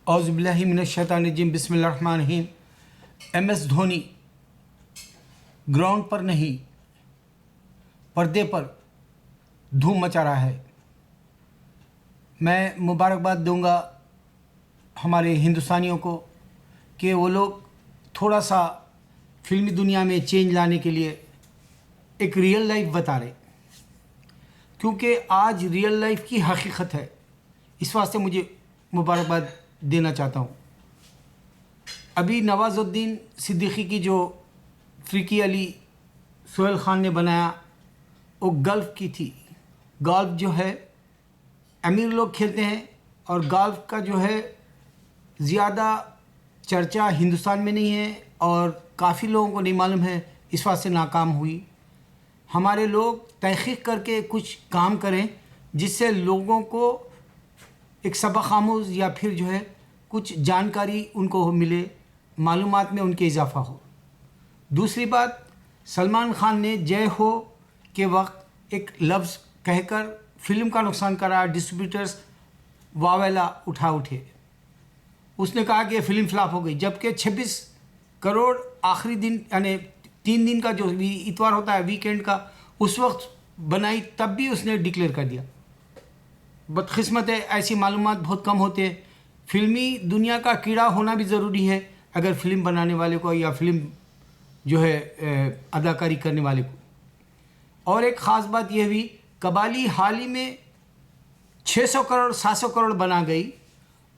اعوذ باللہ من الشیطان الرجیم بسم اللہ الرحمن الرحیم۔ ایم ایس دھونی گراؤنڈ پر نہیں پردے پر دھوم مچا رہا ہے۔ میں مبارکباد دوں گا ہمارے ہندوستانیوں کو کہ وہ لوگ تھوڑا سا فلمی دنیا میں چینج لانے کے لیے ایک ریئل لائف بتا رہے، کیونکہ آج ریئل لائف کی حقیقت ہے۔ اس واسطے مجھے مبارکباد دینا چاہتا ہوں۔ ابھی نواز الدین صدیقی کی جو فریقی علی سہیل خان نے بنایا وہ گالف کی تھی۔ گالف جو ہے امیر لوگ کھیلتے ہیں، اور گالف کا جو ہے زیادہ چرچا ہندوستان میں نہیں ہے اور کافی لوگوں کو نہیں معلوم ہے، اس واسطے ناکام ہوئی۔ ہمارے لوگ تحقیق کر کے کچھ کام کریں جس سے لوگوں کو ایک سبق آموز یا پھر جو ہے کچھ جانکاری ان کو ملے، معلومات میں ان کے اضافہ ہو۔ دوسری بات، سلمان خان نے جے ہو کے وقت ایک لفظ کہہ کر فلم کا نقصان کرا، ڈسٹریبیوٹرز واویلا اٹھے۔ اس نے کہا کہ یہ فلم فلاپ ہو گئی، جبکہ 26 کروڑ آخری دن یعنی 3 دن کا جو اتوار ہوتا ہے ویکینڈ کا، اس وقت بنائی، تب بھی اس نے ڈکلیئر کر دیا۔ بدقسمت ہے، ایسی معلومات بہت کم ہوتے ہیں۔ فلمی دنیا کا کیڑا ہونا بھی ضروری ہے اگر فلم بنانے والے کو یا فلم جو ہے اداکاری کرنے والے کو۔ اور ایک خاص بات یہ بھی، قبالی حال ہی میں 600 کروڑ 700 کروڑ بنا گئی،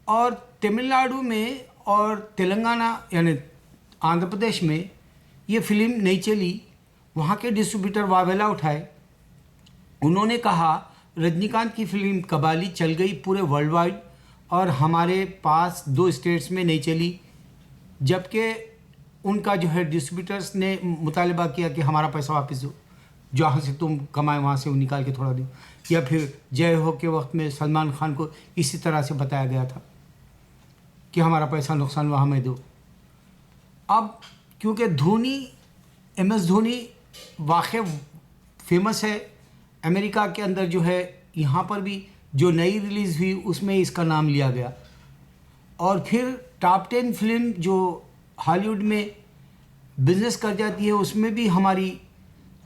اور تمل ناڈو میں اور تلنگانہ یعنی آندھرا پردیش میں یہ فلم نہیں چلی۔ وہاں کے ڈسٹریبیوٹر واویلا اٹھائے، انہوں نے کہا رجنی کانت کی فلم قبالی چل گئی پورے ورلڈ وائڈ، اور ہمارے پاس 2 اسٹیٹس میں نہیں چلی، جبکہ ان کا جو ہے ڈسٹریبیوٹرز نے مطالبہ کیا کہ ہمارا پیسہ واپس دو، جہاں سے تم کمائے وہاں سے وہ نکال کے تھوڑا دو۔ یا پھر جے ہو کے وقت میں سلمان خان کو اسی طرح سے بتایا گیا تھا کہ ہمارا پیسہ نقصان ہوا ہمیں دو۔ اب کیونکہ دھونی ایم ایس دھونی واقع فیمس ہے امریکہ کے اندر، جو ہے یہاں پر بھی جو نئی ریلیز ہوئی اس میں اس کا نام لیا گیا، اور پھر ٹاپ 10 فلم جو ہالی ووڈ میں بزنس کر جاتی ہے اس میں بھی ہماری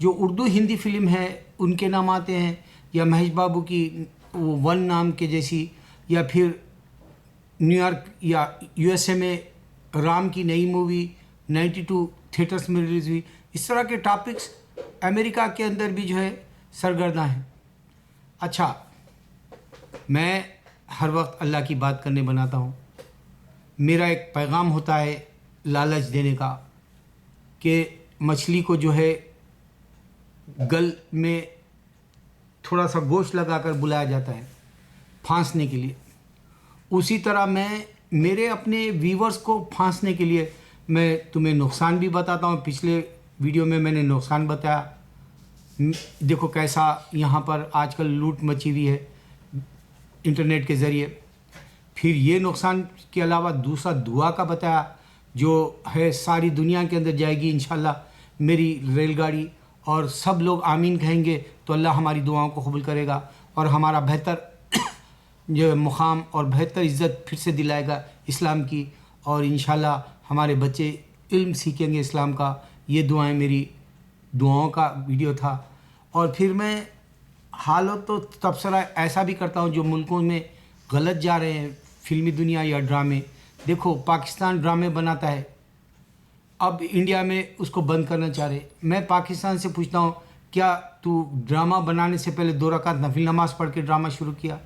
جو اردو ہندی فلم ہے ان کے نام آتے ہیں، یا مہیش بابو کی وہ 1 نام کے جیسی، یا پھر نیو یارک یا یو ایس اے میں رام کی نئی مووی 92 تھیٹرز میں ریلیز ہوئی۔ اس طرح کے ٹاپکس امریکہ کے اندر بھی جو ہے سرگرداں ہیں۔ اچھا، میں ہر وقت اللہ کی بات کرنے بناتا ہوں، میرا ایک پیغام ہوتا ہے لالچ دینے کا کہ مچھلی کو جو ہے گل میں تھوڑا سا گوشت لگا کر بلایا جاتا ہے پھانسنے کے لیے، اسی طرح میں میرے اپنے ویورز کو پھانسنے کے لیے میں تمہیں نقصان بھی بتاتا ہوں۔ پچھلے ویڈیو میں نے نقصان بتایا، دیکھو کیسا یہاں پر آج کل لوٹ مچی ہوئی ہے انٹرنیٹ کے ذریعے۔ پھر یہ نقصان کے علاوہ دوسرا دعا کا بتایا جو ہے ساری دنیا کے اندر جائے گی انشاءاللہ میری ریل گاڑی، اور سب لوگ آمین کہیں گے تو اللہ ہماری دعاؤں کو قبول کرے گا، اور ہمارا بہتر جو مقام اور بہتر عزت پھر سے دلائے گا اسلام کی، اور انشاءاللہ ہمارے بچے علم سیکھیں گے اسلام کا۔ یہ دعائیں میری دعاؤں کا ویڈیو تھا۔ اور پھر میں حالت و تبصرہ ایسا بھی کرتا ہوں جو ملکوں میں غلط جا رہے ہیں فلمی دنیا یا ڈرامے۔ دیکھو پاکستان ڈرامے بناتا ہے، اب انڈیا میں اس کو بند کرنا چاہ رہے۔ میں پاکستان سے پوچھتا ہوں، کیا تو ڈرامہ بنانے سے پہلے 2 رکعت نفل نماز پڑھ کے ڈرامہ شروع کیا؟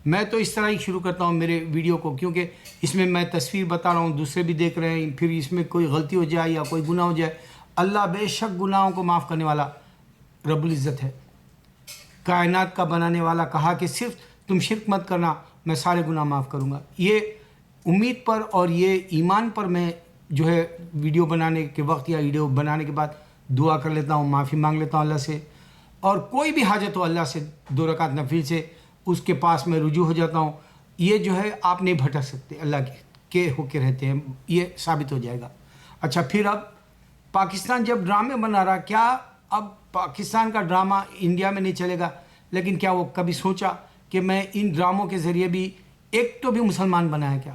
میں تو اس طرح ہی شروع کرتا ہوں میرے ویڈیو کو، کیونکہ اس میں میں تصویر بتا رہا ہوں، دوسرے بھی دیکھ رہے ہیں، پھر اس میں کوئی غلطی ہو جائے یا کوئی گناہ ہو جائے، اللہ بے شک گناہوں کو معاف کرنے والا رب العزت ہے۔ کائنات کا بنانے والا کہا کہ صرف تم شرک مت کرنا، میں سارے گناہ معاف کروں گا۔ یہ امید پر اور یہ ایمان پر میں جو ہے ویڈیو بنانے کے وقت یا ویڈیو بنانے کے بعد دعا کر لیتا ہوں، معافی مانگ لیتا ہوں اللہ سے، اور کوئی بھی حاجت ہو اللہ سے 2 رکعت نفل سے اس کے پاس میں رجوع ہو جاتا ہوں۔ یہ جو ہے آپ نہیں بھٹک سکتے، اللہ کے ہو کے رہتے ہیں، یہ ثابت ہو جائے گا۔ اچھا، پھر اب پاکستان جب ڈرامے بنا رہا، کیا اب پاکستان کا ڈرامہ انڈیا میں نہیں چلے گا؟ لیکن کیا وہ کبھی سوچا کہ میں ان ڈراموں کے ذریعے بھی ایک تو بھی مسلمان بنایا کیا؟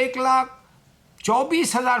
1,24,000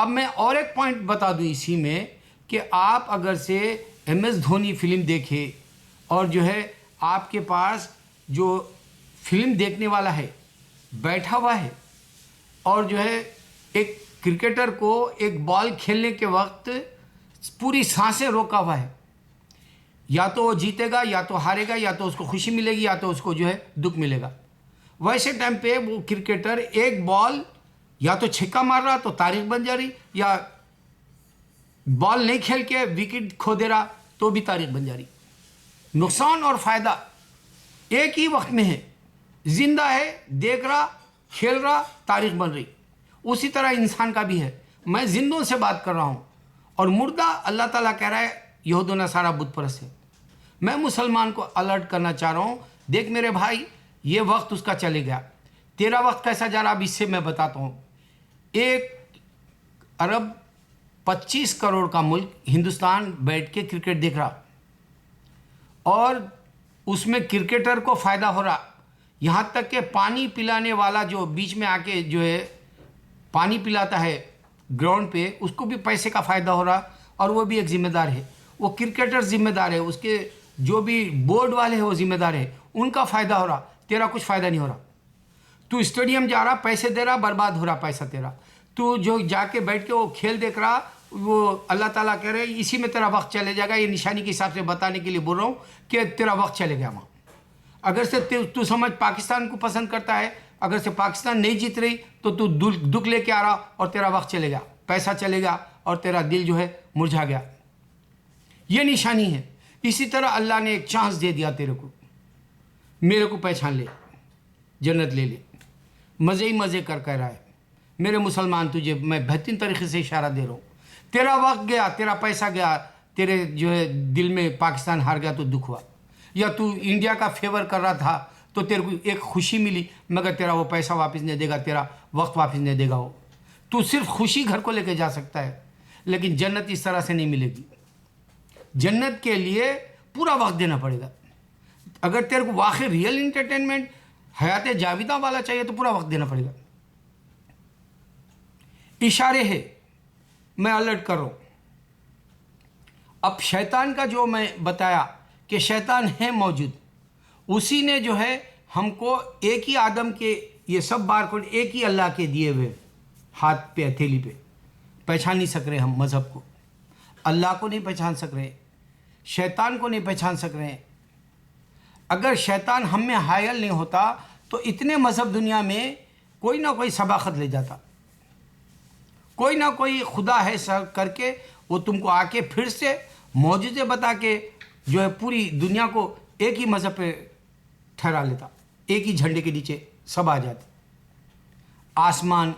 اب میں اور ایک پوائنٹ بتا دوں اسی میں کہ آپ اگر سے ایم ایس دھونی فلم دیکھے اور جو ہے آپ کے پاس جو فلم دیکھنے والا ہے بیٹھا ہوا ہے اور جو ہے ایک کرکٹر کو ایک بال کھیلنے کے وقت پوری سانسیں روکا ہوا ہے، یا تو وہ جیتے گا یا تو ہارے گا، یا تو اس کو خوشی ملے گی یا تو اس کو جو ہے دکھ ملے گا، ویسے ٹائم پہ وہ کرکٹر ایک بال یا تو چھکا مار رہا تو تاریخ بن جا رہی، یا بال نہیں کھیل کے وکٹ کھو دے رہا تو بھی تاریخ بن جا رہی۔ نقصان اور فائدہ ایک ہی وقت میں ہے، زندہ ہے دیکھ رہا کھیل رہا تاریخ بن رہی، اسی طرح انسان کا بھی ہے۔ میں زندوں سے بات کر رہا ہوں، اور مردہ اللہ تعالیٰ کہہ رہا ہے یہود و نصارہ بت پرست ہے۔ میں مسلمان کو الرٹ کرنا چاہ رہا ہوں، دیکھ میرے بھائی یہ وقت اس کا چلے گیا، تیرا وقت کیسا جا رہا اب اس سے میں بتاتا ہوں۔ 1.25 ارب کا ملک ہندوستان بیٹھ کے کرکٹ دیکھ رہا، اور اس میں کرکٹر کو فائدہ ہو رہا، یہاں تک کہ پانی پلانے والا جو بیچ میں آ کے جو ہے پانی پلاتا ہے گراؤنڈ پہ، اس کو بھی پیسے کا فائدہ ہو رہا، اور وہ بھی ایک ذمہ دار ہے، وہ کرکٹر ذمہ دار ہے، اس کے جو بھی بورڈ والے ہیں وہ ذمہ دار ہے، ان کا فائدہ ہو رہا، تیرا کچھ فائدہ نہیں ہو رہا۔ تو اسٹیڈیم جا رہا پیسے دے رہا، برباد ہو رہا پیسہ تیرا، تو جو جا کے بیٹھ کے وہ کھیل دیکھ رہا، وہ اللہ تعالیٰ کہہ رہے اسی میں تیرا وقت چلے جائے گا۔ یہ نشانی کے حساب سے بتانے کے لیے بول رہا ہوں کہ تیرا وقت چلے گیا وہاں۔ اگر سے تو سمجھ پاکستان کو پسند کرتا ہے، اگر سے پاکستان نہیں جیت رہی تو دکھ لے کے آ رہا، اور تیرا وقت چلے گیا، پیسہ چلے گا، اور تیرا دل جو ہے مرجھا گیا۔ یہ نشانی ہے۔ اسی طرح اللہ نے ایک چانس دے دیا تیرے کو، میرے کو پہچان لے، جنت لے لے، مزے ہی مزے کر رہا ہے میرے مسلمان، تجھے میں بہترین طریقے سے اشارہ دے رہا ہوں۔ تیرا وقت گیا، تیرا پیسہ گیا، تیرے جو ہے دل میں پاکستان ہار گیا تو دکھ ہوا، یا تو انڈیا کا فیور کر رہا تھا تو تیرے کو ایک خوشی ملی، مگر تیرا وہ پیسہ واپس نہیں دے گا، تیرا وقت واپس نہیں دے گا۔ وہ تو صرف خوشی گھر کو لے کے جا سکتا ہے، لیکن جنت اس طرح سے نہیں ملے گی۔ جنت کے لیے پورا وقت دینا پڑے گا۔ اگر تیرے کو واقعی ریئل انٹرٹینمنٹ حیات جاویدہ والا چاہیے تو پورا وقت دینا پڑے گا۔ اشارے ہے، میں الرٹ کر رہا ہوں۔ اب شیطان کا جو میں بتایا کہ شیطان ہے موجود، اسی نے جو ہے ہم کو ایک ہی آدم کے یہ سب بار کوڈ ایک ہی اللہ کے دیے ہوئے ہاتھ پہ ہتھیلی پہ، پہچان نہیں سک رہے ہم مذہب کو، اللہ کو نہیں پہچان سک رہے، شیطان کو نہیں پہچان سک رہے ہیں۔ اگر شیطان ہم میں حائل نہیں ہوتا تو اتنے مذہب دنیا میں کوئی نہ کوئی سباقت لے جاتا، کوئی نہ کوئی خدا ہے سر کر کے وہ تم کو آ کے پھر سے معجزے بتا کے جو ہے پوری دنیا کو ایک ہی مذہب پہ ٹھہرا لیتا، ایک ہی جھنڈے کے نیچے سب آ جاتے۔ آسمان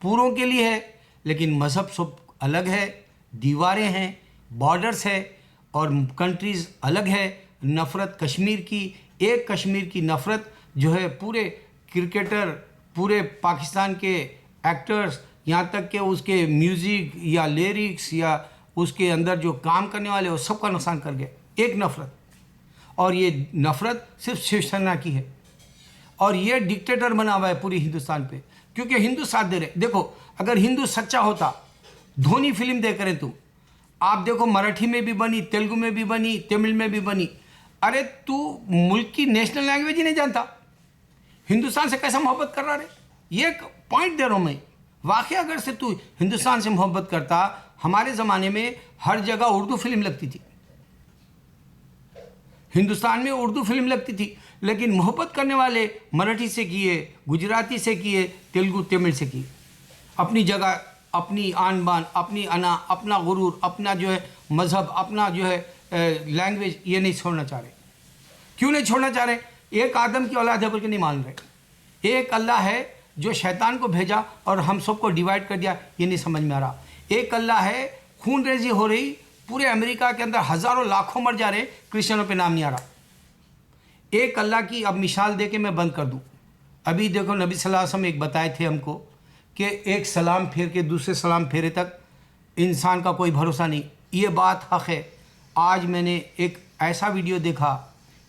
پوروں کے لیے ہے، لیکن مذہب سب الگ ہے، دیواریں ہیں، بارڈرز ہے، اور کنٹریز الگ ہے۔ نفرت کشمیر کی، ایک کشمیر کی نفرت جو ہے پورے کرکٹر، پورے پاکستان کے ایکٹرز، یہاں تک کہ اس کے میوزک یا لیرکس یا اس کے اندر جو کام کرنے والے وہ سب کا نقصان کر گیا، ایک نفرت۔ اور یہ نفرت صرف شیو سینا کی ہے، اور یہ ڈکٹیٹر بنا ہوا ہے پوری ہندوستان پہ، کیونکہ ہندو ساتھ دے رہے۔ دیکھو اگر ہندو سچا ہوتا، دھونی فلم دیکھ رہے تو آپ دیکھو مراٹھی میں بھی بنی، تیلگو میں بھی بنی، تمل میں بھی بنی، ارے تو ملک کی نیشنل لینگویج ہی نہیں جانتا، ہندوستان سے کیسا محبت کر رہا ہے؟ یہ ایک پوائنٹ دے رہا ہوں میں۔ واقعی اگر سے تو ہندوستان سے محبت کرتا، ہمارے زمانے میں ہر جگہ اردو فلم لگتی تھی، ہندوستان میں اردو فلم لگتی تھی، لیکن محبت کرنے والے مراٹھی سے کیے، گجراتی سے کیے، تیلگو تمل سے کیے، اپنی جگہ، اپنی آن بان، اپنی انا، اپنا غرور، اپنا جو ہے مذہب، اپنا جو ہے لینگویج، یہ نہیں چھوڑنا چاہ رہے۔ کیوں نہیں چھوڑنا چاہ رہے؟ ایک آدم کی اولاد ہے بول کے نہیں مان رہے۔ ایک اللہ ہے جو شیطان کو بھیجا اور ہم سب کو ڈیوائیڈ کر دیا، یہ نہیں سمجھ میں آ رہا۔ ایک اللہ ہے، خون ریزی ہو رہی، پورے امریکہ کے اندر ہزاروں لاکھوں مر جا رہے، کرسچنوں پہ نام نہیں آ رہا۔ ایک اللہ کی اب مثال دے کے میں بند کر دوں۔ ابھی دیکھو نبی صلی اللہ علیہ وسلم ایک بتائے تھے ہم کو کہ ایک سلام پھیر کے دوسرے سلام پھیرے تک انسان کا کوئی بھروسہ نہیں۔ یہ بات حق ہے۔ آج میں نے ایک ایسا ویڈیو دیکھا،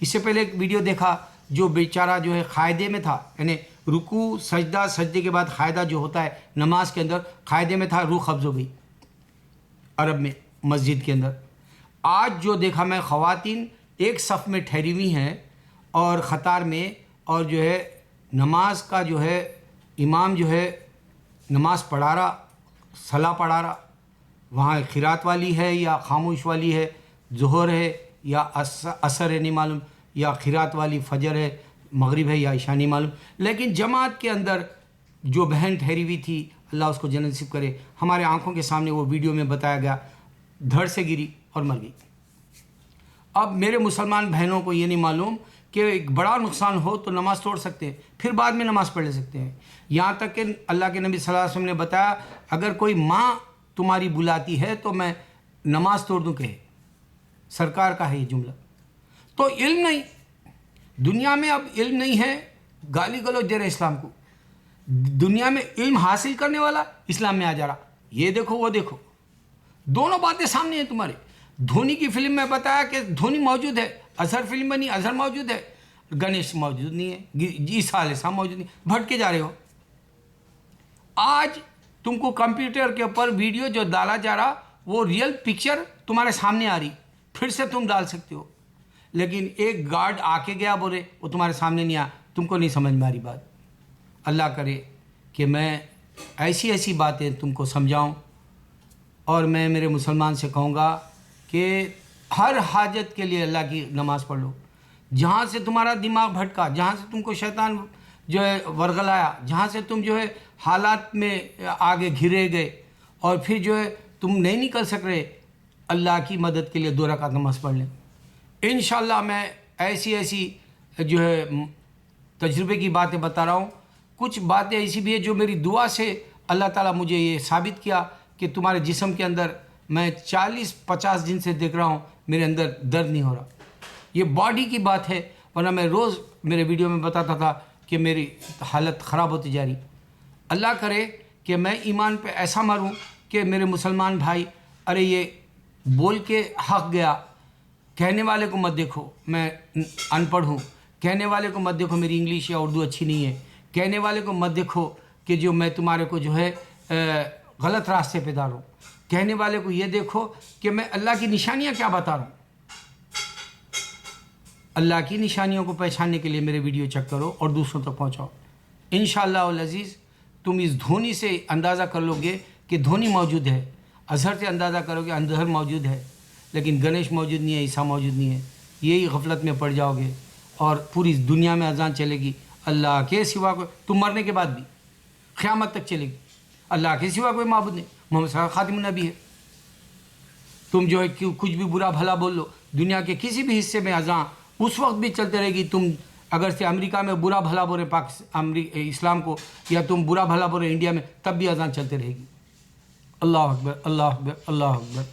اس سے پہلے ایک ویڈیو دیکھا جو بیچارہ جو ہے قاعدے میں تھا، یعنی رکوع سجدہ، سجدے کے بعد قاعدہ جو ہوتا ہے نماز کے اندر، قاعدے میں تھا روح قبض ہو گئی عرب میں مسجد کے اندر۔ آج جو دیکھا میں، خواتین ایک صف میں ٹھہری ہوئی ہیں اور قطار میں، اور جو ہے نماز کا جو ہے امام جو ہے نماز پڑھا رہا، صلاح پڑھا رہا، وہاں قرات والی ہے یا خاموش والی ہے، ظہر ہے یا عصر ہے نہیں معلوم، یا قرات والی فجر ہے، مغرب ہے یا عشاء نہیں معلوم، لیکن جماعت کے اندر جو بہن ٹھہری ہوئی تھی، اللہ اس کو جنت نصیب کرے، ہمارے آنکھوں کے سامنے وہ ویڈیو میں بتایا گیا، دھڑ سے گری اور مر گئی۔ اب میرے مسلمان بہنوں کو یہ نہیں معلوم کہ ایک بڑا نقصان ہو تو نماز توڑ سکتے ہیں، پھر بعد میں نماز پڑھ لے سکتے ہیں۔ یہاں تک کہ اللہ کے نبی صلی اللہ علیہ وسلم نے بتایا، اگر کوئی ماں تمہاری بلاتی ہے تو میں نماز توڑ دوں، کہے سرکار کا ہے یہ جملہ۔ تو علم نہیں، دنیا میں اب علم نہیں ہے، گالی گلوچ دے رہے اسلام کو، دنیا میں علم حاصل کرنے والا اسلام میں آ جا رہا، یہ دیکھو وہ دیکھو، دونوں باتیں سامنے ہیں تمہارے۔ دھونی کی فلم میں بتایا کہ دھونی موجود ہے، اظہر فلم بنی، اظہر موجود ہے، گنیش موجود نہیں ہے، عیسیٰ علیہ السلام موجود نہیں، بھٹ کے جا رہے ہو۔ آج تم کو کمپیوٹر کے اوپر ویڈیو جو ڈالا جا رہا، وہ ریئل پکچر تمہارے سامنے آ رہی، پھر سے تم ڈال سکتے ہو، لیکن ایک گارڈ آ کے گیا بولے وہ تمہارے سامنے نہیں آیا، تم کو نہیں سمجھ میں آ رہی بات۔ اللہ کرے کہ میں ایسی ایسی باتیں تم کو سمجھاؤں، اور میں میرے مسلمان سے کہوں گا کہ ہر حاجت کے لیے اللہ کی نماز پڑھ لو۔ جہاں سے تمہارا دماغ بھٹکا، جہاں سے تم کو شیطان جو ہے ورغلایا، جہاں سے تم جو ہے حالات میں آگے گھرے گئے اور پھر جو ہے تم نہیں نکل سک رہے، اللہ کی مدد کے لیے 2 رکعت نماز پڑھ لیں۔ انشاءاللہ میں ایسی ایسی جو ہے تجربے کی باتیں بتا رہا ہوں، کچھ باتیں ایسی بھی ہیں جو میری دعا سے اللہ تعالیٰ مجھے یہ ثابت کیا کہ تمہارے جسم کے اندر میں 40-50 دن سے دیکھ رہا ہوں میرے اندر درد نہیں ہو رہا۔ یہ باڈی کی بات ہے، ورنہ میں روز میرے ویڈیو میں بتاتا تھا کہ میری حالت خراب ہوتی جا رہی۔ اللہ کرے کہ میں ایمان پہ ایسا مروں کہ میرے مسلمان بھائی، ارے یہ بول کے حق گیا، کہنے والے کو مت دیکھو میں ان پڑھ ہوں، کہنے والے کو مت دیکھو میری انگلش یا اردو اچھی نہیں ہے، کہنے والے کو مت دیکھو کہ جو میں تمہارے کو جو ہے غلط راستے پہ ڈالوں، کہنے والے کو یہ دیکھو کہ میں اللہ کی نشانیاں کیا بتا رہا ہوں۔ اللہ کی نشانیوں کو پہچاننے کے لیے میرے ویڈیو چیک کرو اور دوسروں تک پہنچاؤ۔ انشاءاللہ العزیز تم اس دھونی سے اندازہ کر لو گے کہ دھونی موجود ہے، اظہر سے اندازہ کرو گے اظہر موجود ہے، لیکن گنیش موجود نہیں ہے، عیسیٰ موجود نہیں ہے۔ یہی غفلت میں پڑ جاؤ گے اور پوری دنیا میں اذان چلے گی اللہ کے سوا کوئی، تم مرنے کے بعد بھی قیامت تک چلے گی، اللہ کے سوا کوئی معبود نہیں، محمد صلی اللہ علیہ وسلم خاتم النبی ہے۔ تم جو ہے کچھ بھی برا بھلا بول لو، دنیا کے کسی بھی حصے میں اذان اس وقت بھی چلتے رہے گی۔ تم اگر سے امریکہ میں برا بھلا بولے اسلام کو، یا تم برا بھلا بولے انڈیا میں، تب بھی اذان چلتے رہے گی۔ اللہ اکبر، اللہ اکبر، اللہ اکبر۔